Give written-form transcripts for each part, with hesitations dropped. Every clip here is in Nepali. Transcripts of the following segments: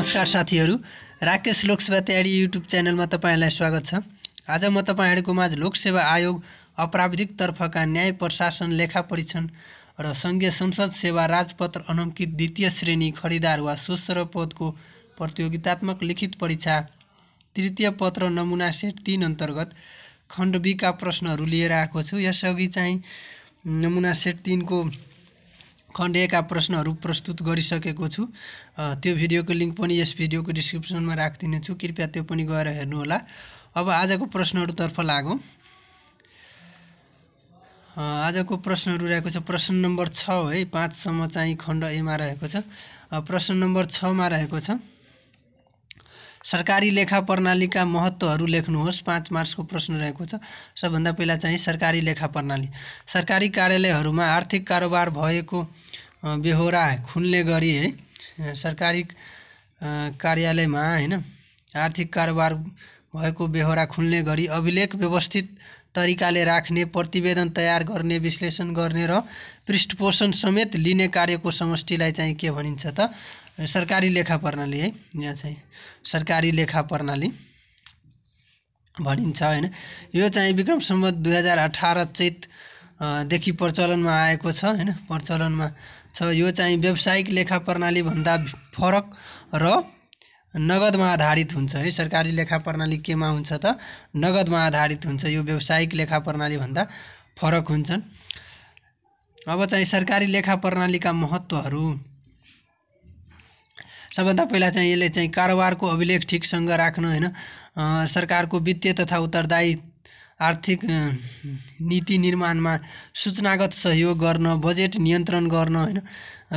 नमस्कार साथीहरू, राकेश लोकसेवा तयारी युट्युब च्यानलमा तपाईहरुलाई स्वागत छ। आज म तपाईहरुको माझ लोकसेवा आयोग अपराविधिक तर्फका न्याय प्रशासन लेखा परीक्षण र संघीय संसद सेवा राजपत्र अनाङ्कित द्वितीय श्रेणी खरिदार वा सोस्रो पदको प्रतियोगितात्मक लिखित परीक्षा तृतीय पत्र नमुना सेट 3 अन्तर्गत खण्ड B का प्रश्नहरू लिएर आएको छु। यसअघि चाहिँ नमुना सेट 3 को खण्ड A का प्रश्नहरू प्रस्तुत गरिसकेको छु। त्यो भिडियोको लिंक पनि यस भिडियोको डिस्क्रिप्सनमा राख्दिने छु, कृपया त्यो पनि गएर हेर्नु होला। अब आजको प्रश्नहरूतर्फ लागौं। आजको प्रश्नहरू रहेको छ प्रश्न नम्बर 6 है, 5 सम्म चाहिँ खण्ड A मा रहेको छ। प्रश्न नम्बर 6 मा रहेको छ सरकारी लेखा प्रणालीका महत्त्वहरू लेख्नुहोस्। 5 मार्क्सको प्रश्न रहेको छ। सबभन्दा पहिला चाहिँ सरकारी लेखा प्रणाली। सरकारी कार्यालयहरूमा आर्थिक कारोबार भएको बेहोरा खुल्ने गरी है, सरकारी कार्यालयमा हैन आर्थिक कारोबार भएको बेहोरा खुल्ने गरी अभिलेख व्यवस्थित तरिकाले राख्ने, प्रतिवेदन तयार गर्ने, विश्लेषण गर्ने र पृष्ठपोषण समेत लिने कार्यको समष्टिलाई चाहिँ के भनिन्छ त? सरकारी लेखा प्रणाली है। यहाँ चाहिँ सरकारी लेखा प्रणाली भनिन्छ हैन। यो चाहिँ विक्रम सम्वत 2018 चैत देखि प्रचलनमा आएको छ हैन, प्रचलनमा छ। यो चाहिँ व्यावसायिक लेखा प्रणाली भन्दा फरक र नगदमा आधारित हुन्छ है। सरकारी लेखा प्रणाली केमा हुन्छ त? नगदमा आधारित हुन्छ। यो व्यावसायिक लेखा प्रणाली भन्दा फरक हुन्छन्। अब चाहिँ सरकारी लेखा प्रणालीका महत्त्वहरू। सबभन्दा पहिला चाहिँ यसले चाहिँ कारोबारको अभिलेख ठिकसँग राख्न हैन, सरकारको वित्तीय तथा उत्तरदायी आर्थिक नीति निर्माणमा सूचनागत सहयोग गर्न, बजेट नियन्त्रण गर्न हैन,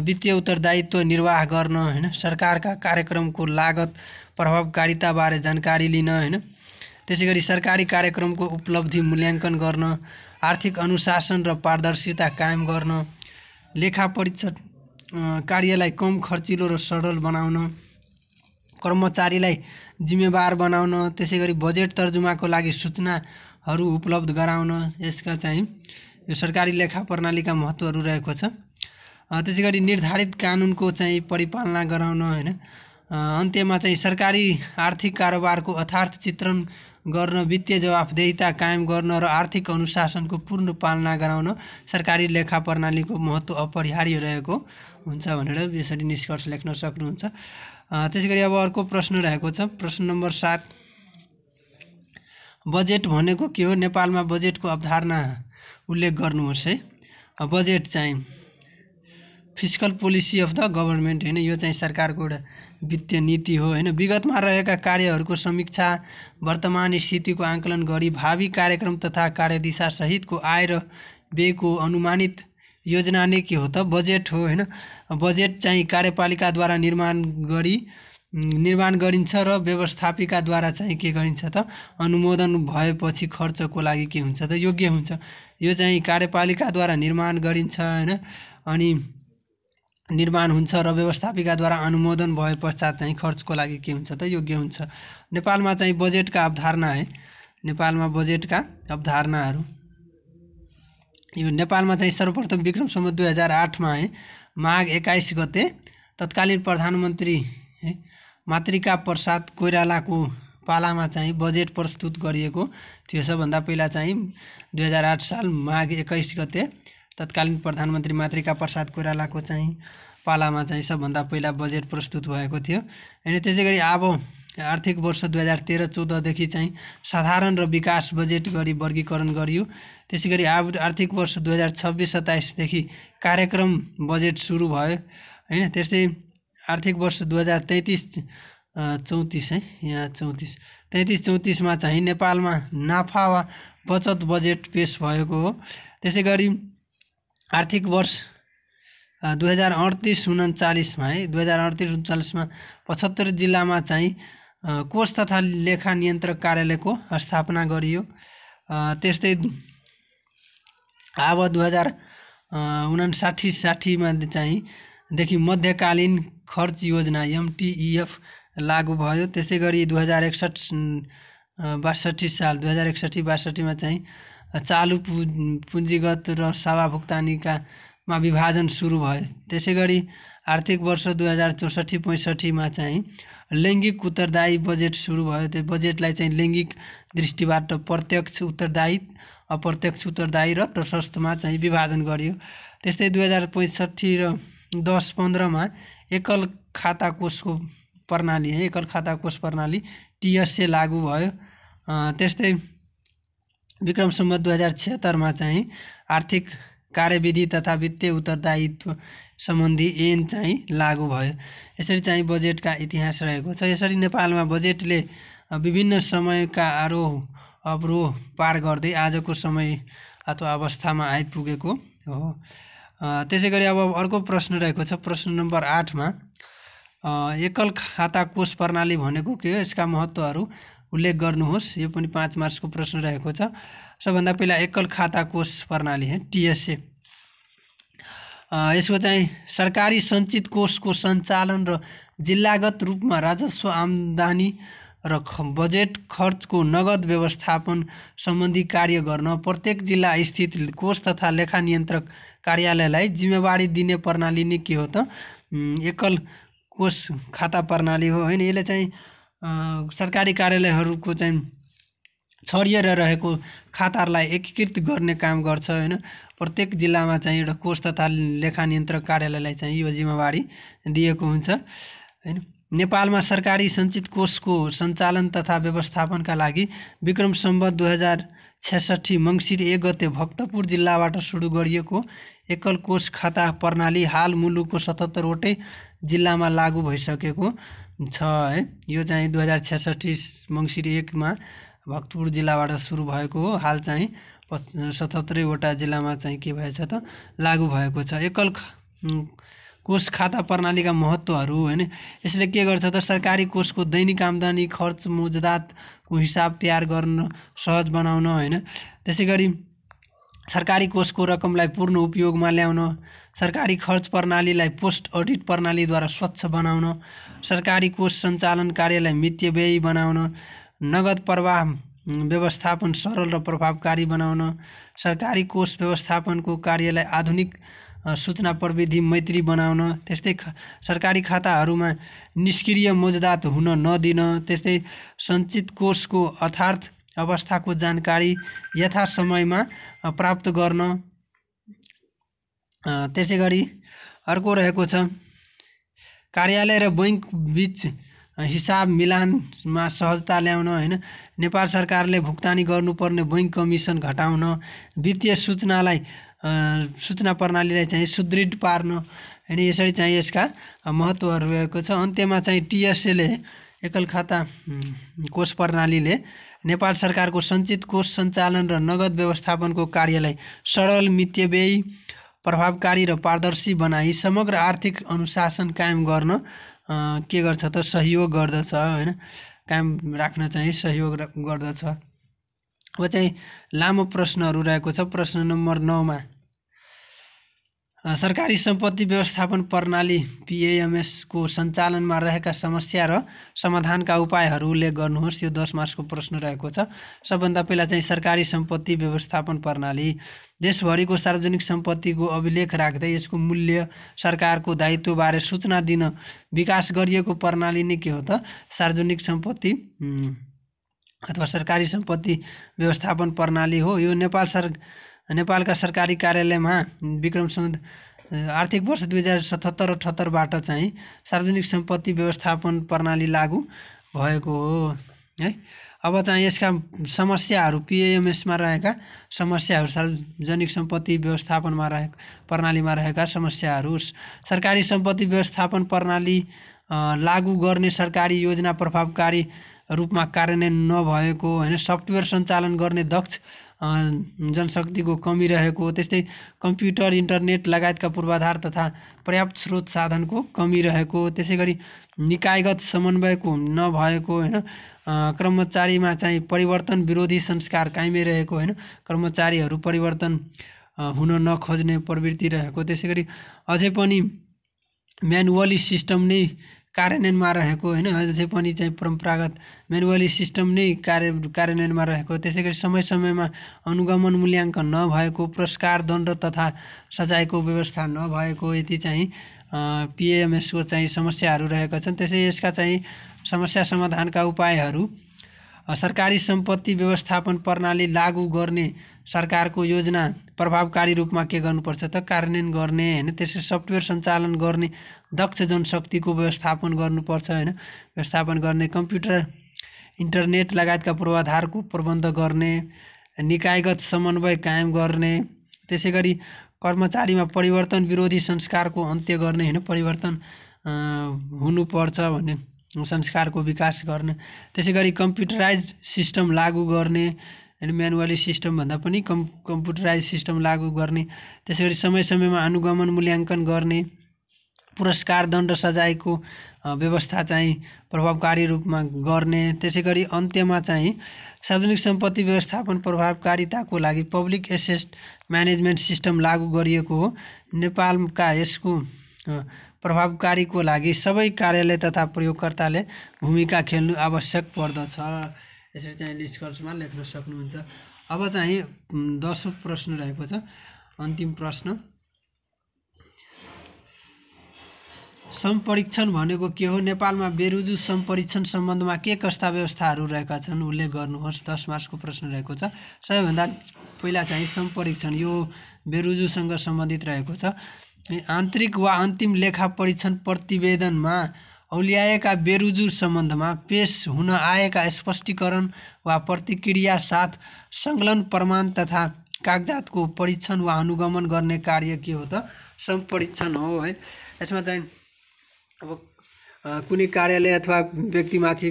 वित्तीय उत्तरदायित्व निर्वाह गर्न हैन, सरकारका कार्यक्रमको लागत प्रभावकारिता बारे जानकारी लिन हैन, त्यसैगरी सरकारी कार्यक्रमको उपलब्धि मूल्याङ्कन गर्न, आर्थिक अनुशासन र पारदर्शिता कायम गर्न, लेखा परीक्षण कार्यलाई कम खर्चिलो र सरल बनाउन, कर्मचारीलाई जिम्मेवार बनाउन, त्यसैगरी बजेट तर्जुमाको लागि सूचनाहरू उपलब्ध गराउन। यसका चाहिँ यो सरकारी लेखा प्रणालीका महत्त्वहरू रहेको छ। त्यसैगरी निर्धारित कानुनको चाहिँ परिपालना गराउन हैन, अन्त्यमा चाहिँ सरकारी आर्थिक कारोबारको यथार्थ चित्रण गर्न, वित्तीय जवाफदेहिता कायम गर्न र आर्थिक अनुशासनको पूर्ण पालना गराउन सरकारी लेखा प्रणालीको महत्त्व अपरिहार्य रहेको हुन्छ भनेर यसरी निष्कर्ष लेख्न सक्नुहुन्छ। त्यसैगरी अब अर्को प्रश्न रहेको छ प्रश्न नम्बर 7। बजेट भनेको के हो? नेपालमा बजेटको अवधारणा उल्लेख गर्नुहोस् है। बजेट चाहिँ fiscal policy of the government हैन, यो चाहिँ सरकारको एउटा वित्तीय नीति हो हैन। विगतमा रहेका कार्यहरूको समीक्षा, वर्तमान स्थितिको आकलन गरी भावी कार्यक्रम तथा कार्यदिशा सहितको आय र व्ययको अनुमानित योजना नै के हो त? बजेट हो हैन। बजेट चाहिँ कार्यपालिकाद्वारा निर्माण गरिन्छ र व्यवस्थापिकाद्वारा चाहिँ के गरिन्छ त? अनुमोदन भएपछि खर्चको लागि के हुन्छ त? योग्य हुन्छ। यो चाहिँ कार्यपालिकाद्वारा निर्माण गरिन्छ हैन, अनि निर्माण हुन्छ र व्यवस्थापिकाद्वारा अनुमोदन भए पश्चात चाहिँ खर्चको लागि के हुन्छ त? योग्य हुन्छ। नेपालमा चाहिँ बजेटका अवधारणा है। नेपालमा बजेटका अवधारणाहरू यो नेपालमा चाहिँ सर्वप्रथम विक्रम सम्वत 2008 मा है माघ 21 गते तत्कालीन प्रधानमन्त्री है मातृका प्रसाद कोइरालाको पालामा चाहिँ बजेट प्रस्तुत गरिएको थियो। सबभन्दा पहिला चाहिँ 2008 साल माघ 21 गते तत्कालीन प्रधानमन्त्री मातृका प्रसाद कोइरालाको चाहिँ पालामा चाहिँ सबभन्दा पहिला बजेट प्रस्तुत भएको थियो। अनि त्यसैगरी अब आर्थिक वर्ष 2013-14 देखि चाहिँ साधारण र विकास बजेट गरी वर्गीकरण गरियो। त्यसैगरी आर्थिक वर्ष 2026-27 देखि कार्यक्रम बजेट सुरु भयो हैन। त्यस्तै आर्थिक वर्ष 2033-34 है, यहाँ 33-34 मा चाहिँ नेपालमा नाफा वा बचत बजेट पेश भएको हो। त्यसैगरी आर्थिक वर्ष 2038-39 मा है 2038-39 मा 75 जिल्लामा चाहिँ कोष तथा लेखा नियन्त्रक कार्यालयको स्थापना गरियो। त्यस्तै अब 2059-60 मा चाहिँ देखि मध्यकालीन खर्च योजना MTEF लागू भयो। त्यसैगरी 2061-62 मा चाहिँ चालू पुँजीगत र सेवा भुक्तानीका मा विभाजन सुरु भयो। त्यसै गरी आर्थिक वर्ष 2064-65 मा चाहिँ लैङ्गिक उत्तरदायी बजेट सुरु भयो। त्यो बजेटलाई चाहिँ लैङ्गिक दृष्टिबाट प्रत्यक्ष उत्तरदायी, अप्रत्यक्ष उत्तरदायी र तटस्थमा चाहिँ विभाजन गरियो। त्यस्तै 2065 र 10-15 मा एकल खाता कोषको प्रणाली एकल खाता कोष प्रणाली TSA लागू भयो। त्यस्तै विक्रम सम्वत 2076 मा चाहिँ आर्थिक कार्यविधि तथा वित्तीय उत्तरदायित्व सम्बन्धी ऐन चाहिँ लागू भयो। यसरी चाहिँ बजेटका इतिहास रहेको छ। यसरी नेपालमा बजेटले विभिन्न समयका आरोह अवरोह पार गर्दै आजको समय अथवा अवस्थामा आइपुगेको हो। त्यसै गरी अब अर्को प्रश्न रहेको छ। प्रश्न नम्बर 8 मा एकल खाता कोष प्रणाली भनेको के हो, यसका महत्त्वहरू उल्लेख गर्नुहोस्। यो पनि 5 मार्क्सको प्रश्न रहेको छ। सबभन्दा पहिला एकल खाता कोष प्रणाली है TSA। यसको चाहिँ सरकारी सञ्चित कोषको सञ्चालन र जिल्लागत रूपमा राजस्व आम्दानी र बजेट खर्चको नगद व्यवस्थापन सम्बन्धी कार्य गर्न प्रत्येक जिल्ला स्थित कोष तथा लेखा नियन्त्रक कार्यालयलाई जिम्मेवारी दिने प्रणाली नै के हो त एकल कोष खाता प्रणाली हो हैन। यसले चाहिँ सरकारी कार्यालयहरूको चाहिँ छरिएर रहेको खाताहरूलाई एकीकृत गर्ने काम गर्छ हैन। प्रत्येक जिल्लामा चाहिँ एउटा कोष तथा लेखा नियन्त्रक कार्यालयलाई चाहिँ यो जिम्मेवारी दिएको हुन्छ हैन। नेपालमा सरकारी सञ्चित कोषको सञ्चालन तथा व्यवस्थापनका लागि विक्रम सम्वत 2066 मङ्सिर 1 गते भक्तपुर जिल्लाबाट सुरु गरिएको एकल कोष खाता प्रणाली हाल मुलुकको 77 वटै जिल्लामा लागू भइसकेको छ है। यो चाहिँ 2066 मङ्सिर 1 मा भक्तपुर जिल्लाबाट सुरु भएको हो। हाल चाहिँ 77 वटा जिल्लामा चाहिँ के भएछ त लागू भएको छ। एकल कोष खाता प्रणालीका महत्त्वहरू हैन। यसले के गर्छ त सरकारी कोषको दैनिक आम्दानी खर्च मौजुदातको हिसाब तयार गर्न सहज बनाउन हैन। त्यसै गरी सरकारी कोषको रकमलाई पूर्ण उपयोगमा ल्याउन, सरकारी खर्च प्रणालीलाई पोस्ट अडिट प्रणालीद्वारा स्वच्छ बनाउन, सरकारी कोष सञ्चालन कार्यलाई मितव्ययी बनाउन, नगद प्रवाह व्यवस्थापन सरल र प्रभावकारी बनाउन, सरकारी कोष व्यवस्थापनको कार्यलाई आधुनिक सूचना प्रविधि मैत्री बनाउन, त्यस्तै सरकारी खाताहरूमा निष्क्रिय मौजुदात हुन नदिन, त्यस्तै सञ्चित कोषको अर्थात् अवस्थाको जानकारी यथा समयमा प्राप्त गर्न। त्यसै गरी अर्को रहेको छ कार्यालय र बैंक बीच हिसाब मिलानमा सहजता ल्याउन हैन। नेपाल सरकारले भुक्तानी गर्नुपर्ने बैंक कमिसन घटाउन, वित्तीय सूचना प्रणालीलाई चाहिँ सुदृढ पार्न हैन। यसरी चाहिँ यसका महत्त्वहरू रहेको छ। अन्त्यमा चाहिँ TSA ले एकल खाता कोष प्रणालीले नेपाल सरकारको सञ्चित कोष सञ्चालन र नगद व्यवस्थापनको कार्यलाई सरल, मितव्ययी, प्रभावकारी र पारदर्शी बनाई समग्र आर्थिक अनुशासन कायम गर्न के गर्छ त सहयोग गर्दछ हैन। कायम राख्न चाहिँ सहयोग गर्दछ। अब चाहिँ लामो प्रश्नहरू रहेको छ। प्रश्न नम्बर 9 मा सरकारी सम्पत्ति व्यवस्थापन प्रणाली PAMS को सञ्चालनमा रहेका समस्या र समाधानका उपायहरू उल्लेख गर्नुहोस्। यो 10 मार्क्सको प्रश्न रहेको छ। सबभन्दा पहिला चाहिँ सरकारी सम्पत्ति व्यवस्थापन प्रणाली देशभरिको सार्वजनिक सम्पत्तिको अभिलेख राख्दै यसको मूल्य, सरकारको दायित्वबारे सूचना दिन विकास गरिएको प्रणाली नै के हो त सार्वजनिक सम्पत्ति अथवा सरकारी सम्पत्ति व्यवस्थापन प्रणाली हो। यो नेपालका सरकारी कार्यालयमा विक्रम सम्वत आर्थिक वर्ष 2077-78 बाट चाहिँ सार्वजनिक सम्पत्ति व्यवस्थापन प्रणाली लागू भएको हो है। अब चाहिँ यसका समस्याहरू PAMS मा रहेका समस्याहरू, सार्वजनिक सम्पत्ति व्यवस्थापनमा प्रणालीमा रहेका समस्याहरू। सरकारी सम्पत्ति व्यवस्थापन प्रणाली लागू गर्ने सरकारी योजना प्रभावकारी रूपमा कार्यान्वयन नभएको हैन। सफ्टवेयर सञ्चालन गर्ने दक्ष जनशक्तिको कमी रहेको, त्यस्तै कम्प्युटर, इन्टरनेट लगायतका पूर्वाधार तथा पर्याप्त स्रोत साधनको कमी रहेको, त्यसै गरी निकायगत समन्वयको नभएको हैन। कर्मचारीमा चाहिँ परिवर्तन विरोधी संस्कार कायमै रहेको हैन। कर्मचारीहरू परिवर्तन हुन नखोज्ने प्रवृत्ति रहेको, त्यसै गरी अझै पनि म्यानुअली सिस्टम नै कार्यान्वयनमा रहेको हैन अझै पनि चाहिँ परम्परागत म्यानुअली सिस्टम नै कार्यान्वयनमा रहेको, त्यसै गरी समय समयमा अनुगमन मूल्याङ्कन नभएको, पुरस्कार दण्ड तथा सजायको व्यवस्था नभएको, यति चाहिँ पिएमएसको चाहिँ समस्याहरू रहेका छन्। त्यसै यसका चाहिँ समस्या समाधानका उपायहरू सरकारी सम्पत्ति व्यवस्थापन प्रणाली लागू गर्ने सरकारको योजना प्रभावकारी रूपमा के गर्नुपर्छ त कार्यान्वयन गर्ने हैन, त्यसै सफ्टवेयर सञ्चालन गर्ने दक्ष जनशक्तिको व्यवस्थापन गर्नुपर्छ हैन, व्यवस्थापन गर्ने, कम्प्युटर इन्टरनेट लगायतका पूर्वाधारको प्रबन्ध गर्ने, निकायगत समन्वय कायम गर्ने, त्यसै गरी कर्मचारीमा परिवर्तन विरोधी संस्कारको अन्त्य गर्ने हैन, परिवर्तन हुनुपर्छ भन्ने संस्कारको विकास गर्ने, त्यसै गरी कम्प्युटराइज्ड सिस्टम लागू गर्ने हैन, म्यानुअली सिस्टम भन्दा पनि कम्प्युटराइज सिस्टम लागू गर्ने, त्यसै गरी समय समयमा अनुगमन मूल्याङ्कन गर्ने, पुरस्कार दण्ड सजायको व्यवस्था चाहिँ प्रभावकारी रूपमा गर्ने, त्यसै गरी अन्त्यमा चाहिँ सार्वजनिक सम्पत्ति व्यवस्थापन प्रभावकारिताको लागि पब्लिक एसेट म्यानेजमेन्ट सिस्टम लागू गरिएको हो। नेपालका यसको प्रभावकारीको लागि सबै कार्यालय तथा प्रयोगकर्ताले भूमिका खेल्नु आवश्यक पर्दछ। यसरी चाहिँ निष्कर्षमा लेख्न सक्नुहुन्छ। अब चाहिँ 10औं प्रश्न रहेको छ, अन्तिम प्रश्न। सम्परीक्षण भनेको के हो? नेपालमा बेरुजु सम्परीक्षण सम्बन्धमा के कस्ता व्यवस्थाहरू रहेका छन् उल्लेख गर्नुहोस्। 10 मार्क्सको प्रश्न रहेको छ। सबैभन्दा पहिला चाहिँ सम्परीक्षण यो बेरुजुसँग सम्बन्धित रहेको छ। आन्तरिक वा अन्तिम लेखा परीक्षण प्रतिवेदनमा औल्याएका बेरुजु सम्बन्धमा पेश हुन आएका स्पष्टीकरण वा प्रतिक्रिया साथ संलग्न प्रमाण तथा कागजातको परीक्षण वा अनुगमन गर्ने कार्य के हो त? सम्परीक्षण हो है। यसमा चाहिँ अब कुनै कार्यालय अथवा व्यक्तिमाथि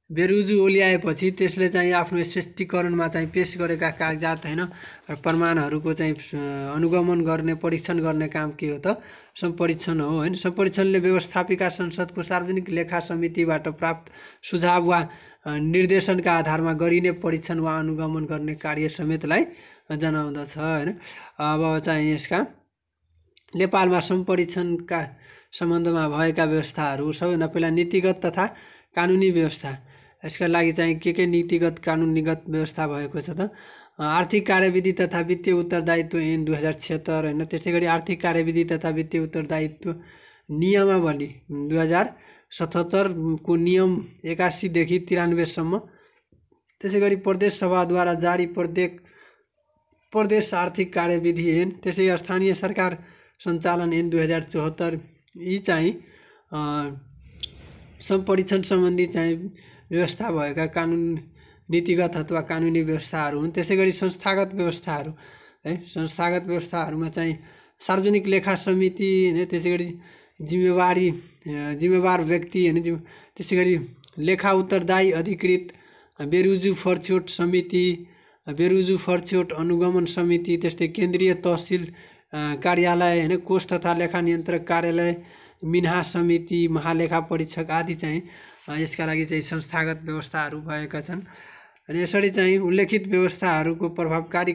बेरुजु ओल्याएपछि त्यसले चाहिँ आफ्नो स्पष्टीकरणमा चाहिँ पेश गरेका कागजात हैन प्रमाणहरूको चाहिँ अनुगमन गर्ने परीक्षण गर्ने काम के हो त? सम्परीक्षण हो हैन। सम्परीक्षणले व्यवस्थापिका संसदको सार्वजनिक लेखा समितिबाट प्राप्त सुझाव वा निर्देशनका आधारमा गरिने परीक्षण वा अनुगमन गर्ने कार्य समेतलाई जनाउँदछ हैन। अब चाहिँ यसका नेपालमा सम्परीक्षणका सम्बन्धमा भएका व्यवस्थाहरू सबैभन्दा पहिला नीतिगत तथा कानुनी व्यवस्था। यसका लागि चाहिँ के नीतिगत कानुनीगत व्यवस्था भएको छ त? आर्थिक कार्यविधि तथा वित्तीय उत्तरदायित्व ऐन 2076 हैन, त्यसै गरी आर्थिक कार्यविधि तथा वित्तीय उत्तरदायित्व नियमावली 2077 को नियम 81 देखि 93 सम्म, त्यसै गरी प्रदेश सभाद्वारा जारी प्रदेश आर्थिक कार्यविधि ऐन, त्यसै स्थानीय सरकार सञ्चालन ऐन 2074 यी चाहिँ सम्परीक्षण सम्बन्धी चाहिँ व्यवस्था भएका कानुन नीतिगत अथवा कानुनी व्यवस्थाहरू हुन्। त्यसै गरी संस्थागत व्यवस्थाहरू है, संस्थागत व्यवस्थाहरूमा चाहिँ सार्वजनिक लेखा समिति हैन, त्यसै गरी जिम्मेवार व्यक्ति हैन, त्यसै गरी लेखा उत्तरदायी अधिकृत, बेरुजु फरछोट समिति, बेरुजु फरछोट अनुगमन समिति, त्यस्तै केन्द्रीय तहसिल कार्यालय हैन, कोष तथा लेखा नियन्त्रक कार्यालय, मिन्हा समिति, महालेखा परीक्षक आदि चाहिँ यसका लागि चाहिँ संस्थागत व्यवस्थाहरू भएका छन्। अनि यसरी चाहिँ उल्लेखित व्यवस्थाहरूको प्रभावकारी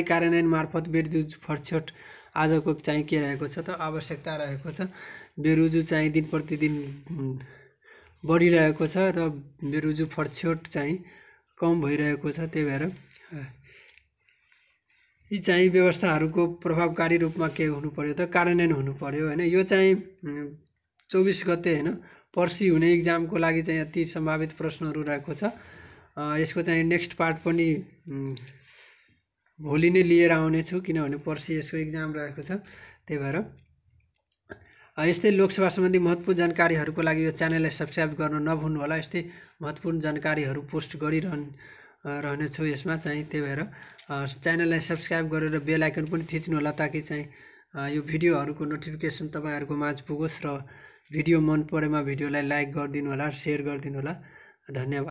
कार्यान्वयन मार्फत बेरुजु फरछोट आजको चाहिँ के रहेको छ त? आवश्यकता रहेको छ। बेरुजु चाहिँ दिन प्रतिदिन बढिरहेको छ र बेरुजु फरछोट चाहिँ कम भइरहेको छ। त्यही भएर यी चाहिँ व्यवस्थाहरूको प्रभावकारी रूपमा के हुनु पर्यो त? कार्यान्वयन हुनु पर्यो हैन। यो चाहिँ 24 गते हैन पर्सि हुने इक्जामको लागि चाहिँ अति सम्भावित प्रश्नहरू रहेको छ। यसको चाहिँ नेक्स्ट पार्ट पनि भोलि नै लिएर आउने छु, किनभने पर्सि यसको इक्जाम रहेको छ। त्यही भएर यस्तै लोकसभा सम्बन्धी महत्त्वपूर्ण जानकारीहरूको लागि यो च्यानललाई सब्स्क्राइब गर्न नभुल्नु होला। यस्तै महत्त्वपूर्ण जानकारीहरू पोस्ट गरिरहनेछु यसमा चाहिँ। त्यही भएर च्यानललाई सब्स्क्राइब गरेर बेल आइकन पनि थिच्नु होला, ताकि चाहिँ यो भिडियोहरूको नोटिफिकेसन तपाईँहरूको माझ पुगोस् र भिडियो मन परेमा भिडियोलाई लाइक गरिदिनु होला, सेयर गरिदिनु होला। धन्यवाद।